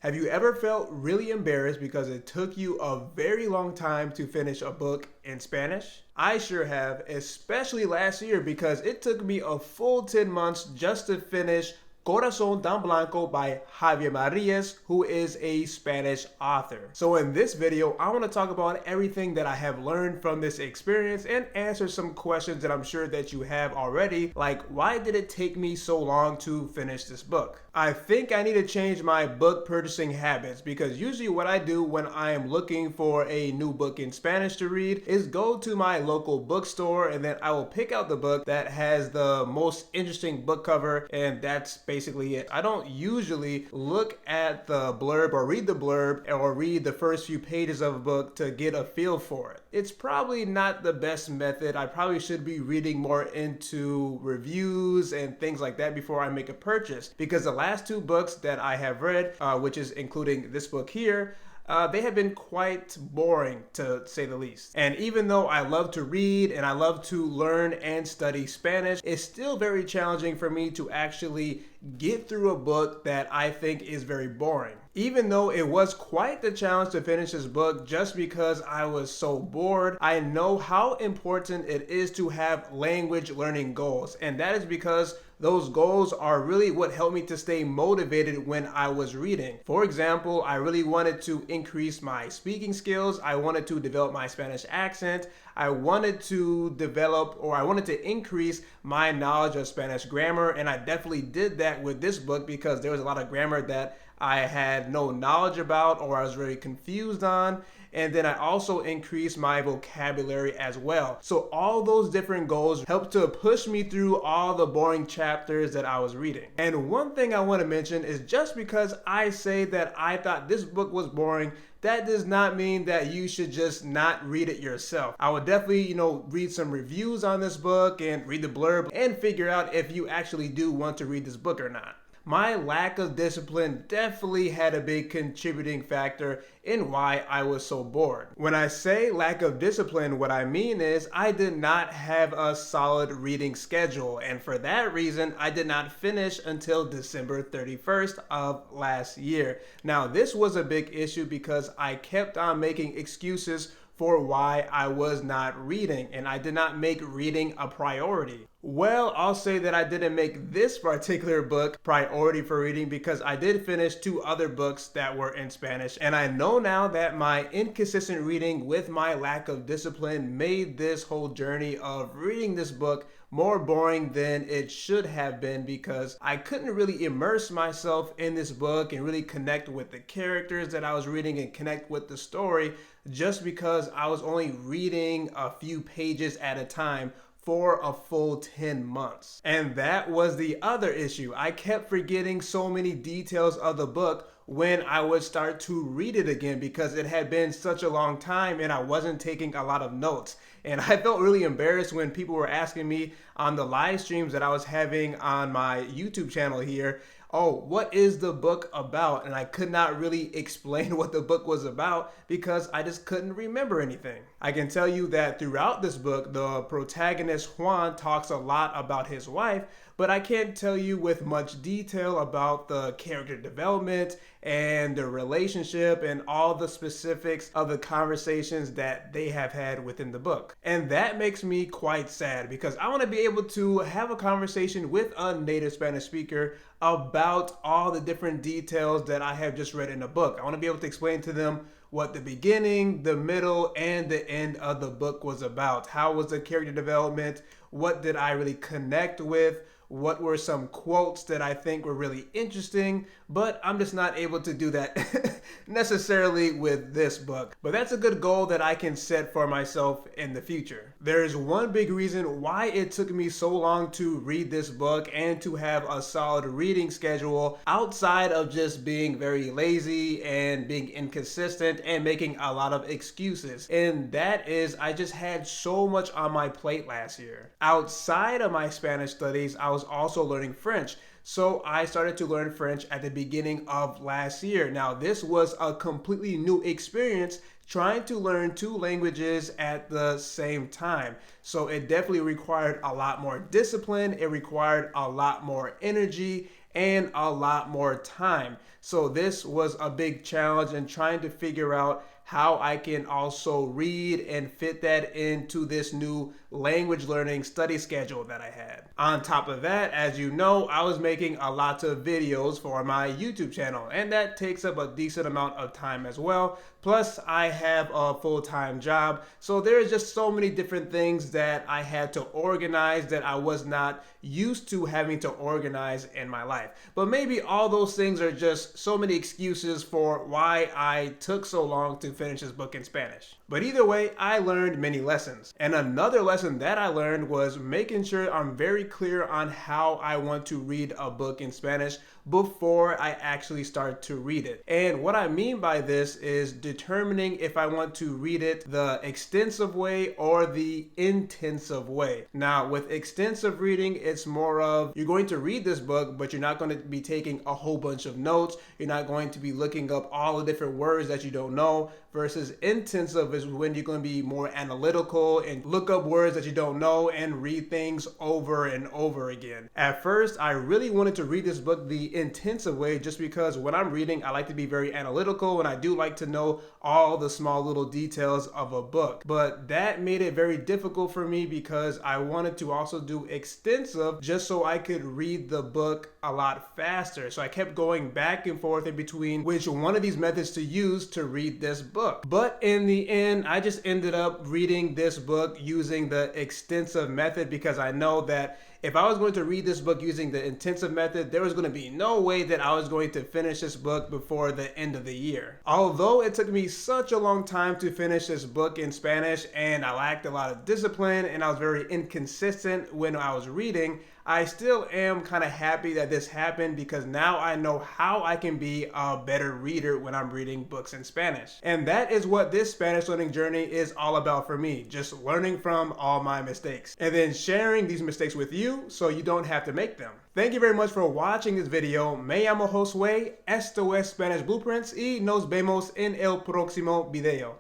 Have you ever felt really embarrassed because it took you a very long time to finish a book in Spanish? I sure have, especially last year because it took me a full 10 months just to finish Corazón, blanco by Javier Marías, who is a Spanish author. So in this video, I want to talk about everything that I have learned from this experience and answer some questions that I'm sure that you have already, like why did it take me so long to finish this book? I think I need to change my book purchasing habits because usually what I do when I am looking for a new book in Spanish to read is go to my local bookstore and then I will pick out the book that has the most interesting book cover, and that's basically it. I don't usually look at the blurb or read the blurb or read the first few pages of a book to get a feel for it. It's probably not the best method. I probably should be reading more into reviews and things like that before I make a purchase, because the last two books that I have read, which is including this book here, they have been quite boring to say the least. And even though I love to read and I love to learn and study Spanish, it's still very challenging for me to actually get through a book that I think is very boring. Even though it was quite the challenge to finish this book just because I was so bored, I know how important it is to have language learning goals. And that is because those goals are really what helped me to stay motivated when I was reading. For example, I really wanted to increase my speaking skills. I wanted to develop my Spanish accent. I wanted to increase my knowledge of Spanish grammar, and I definitely did that with this book because there was a lot of grammar that I had no knowledge about or I was very confused on. And then I also increased my vocabulary as well. So all those different goals helped to push me through all the boring chapters that I was reading. And one thing I want to mention is just because I say that I thought this book was boring, that does not mean that you should just not read it yourself. I would definitely, read some reviews on this book and read the blurb and figure out if you actually do want to read this book or not. My lack of discipline definitely had a big contributing factor in why I was so bored. When I say lack of discipline, what I mean is I did not have a solid reading schedule, and for that reason, I did not finish until December 31st of last year. Now, this was a big issue because I kept on making excuses for why I was not reading, and I did not make reading a priority. Well, I'll say that I didn't make this particular book priority for reading because I did finish two other books that were in Spanish, and I know now that my inconsistent reading with my lack of discipline made this whole journey of reading this book more boring than it should have been because I couldn't really immerse myself in this book and really connect with the characters that I was reading and connect with the story just because I was only reading a few pages at a time for a full 10 months. And that was the other issue. I kept forgetting so many details of the book when I would start to read it again because it had been such a long time and I wasn't taking a lot of notes. And I felt really embarrassed when people were asking me on the live streams that I was having on my YouTube channel here, oh, what is the book about? And I could not really explain what the book was about because I just couldn't remember anything. I can tell you that throughout this book, the protagonist Juan talks a lot about his wife, but I can't tell you with much detail about the character development and the relationship and all the specifics of the conversations that they have had within the book. And that makes me quite sad because I want to be able to have a conversation with a native Spanish speaker about all the different details that I have just read in the book. I want to be able to explain to them what the beginning, the middle, and the end of the book was about. How was the character development? What did I really connect with? What were some quotes that I think were really interesting? But I'm just not able to do that necessarily with this book. But that's a good goal that I can set for myself in the future. There's one big reason why it took me so long to read this book and to have a solid reading schedule outside of just being very lazy and being inconsistent and making a lot of excuses. And that is I just had so much on my plate last year. Outside of my Spanish studies, I was also learning French. So I started to learn French at the beginning of last year. Now, this was a completely new experience trying to learn two languages at the same time. So it definitely required a lot more discipline. It required a lot more energy. and a lot more time. So this was a big challenge in trying to figure out how I can also read and fit that into this new language learning study schedule that I had. On top of that, as you know, I was making a lot of videos for my YouTube channel, and that takes up a decent amount of time as well. Plus, I have a full-time job, so there's just so many different things that I had to organize that I was not used to having to organize in my life. But maybe all those things are just so many excuses for why I took so long to finish this book in Spanish. But either way, I learned many lessons. And another lesson that I learned was making sure I'm very clear on how I want to read a book in Spanish before I actually start to read it. And what I mean by this is determining if I want to read it the extensive way or the intensive way. Now, with extensive reading, it's more of you're going to read this book, but you're not going to be taking a whole bunch of notes. You're not going to be looking up all the different words that you don't know. Versus intensive is when you're going to be more analytical and look up words that you don't know and read things over and over again. At first, I really wanted to read this book the intensive way just because when I'm reading, I like to be very analytical and I do like to know all the small little details of a book. But that made it very difficult for me because I wanted to also do extensive just so I could read the book a lot faster. So I kept going back and forth in between which one of these methods to use to read this book. But in the end, I just ended up reading this book using the extensive method because I know that if I was going to read this book using the intensive method, there was going to be no way that I was going to finish this book before the end of the year. Although it took me such a long time to finish this book in Spanish and I lacked a lot of discipline and I was very inconsistent when I was reading, I still am kind of happy that this happened because now I know how I can be a better reader when I'm reading books in Spanish. And that is what this Spanish learning journey is all about for me, just learning from all my mistakes and then sharing these mistakes with you so you don't have to make them. Thank you very much for watching this video. Me llamo Josué, esto es Spanish Blueprints y nos vemos en el próximo video.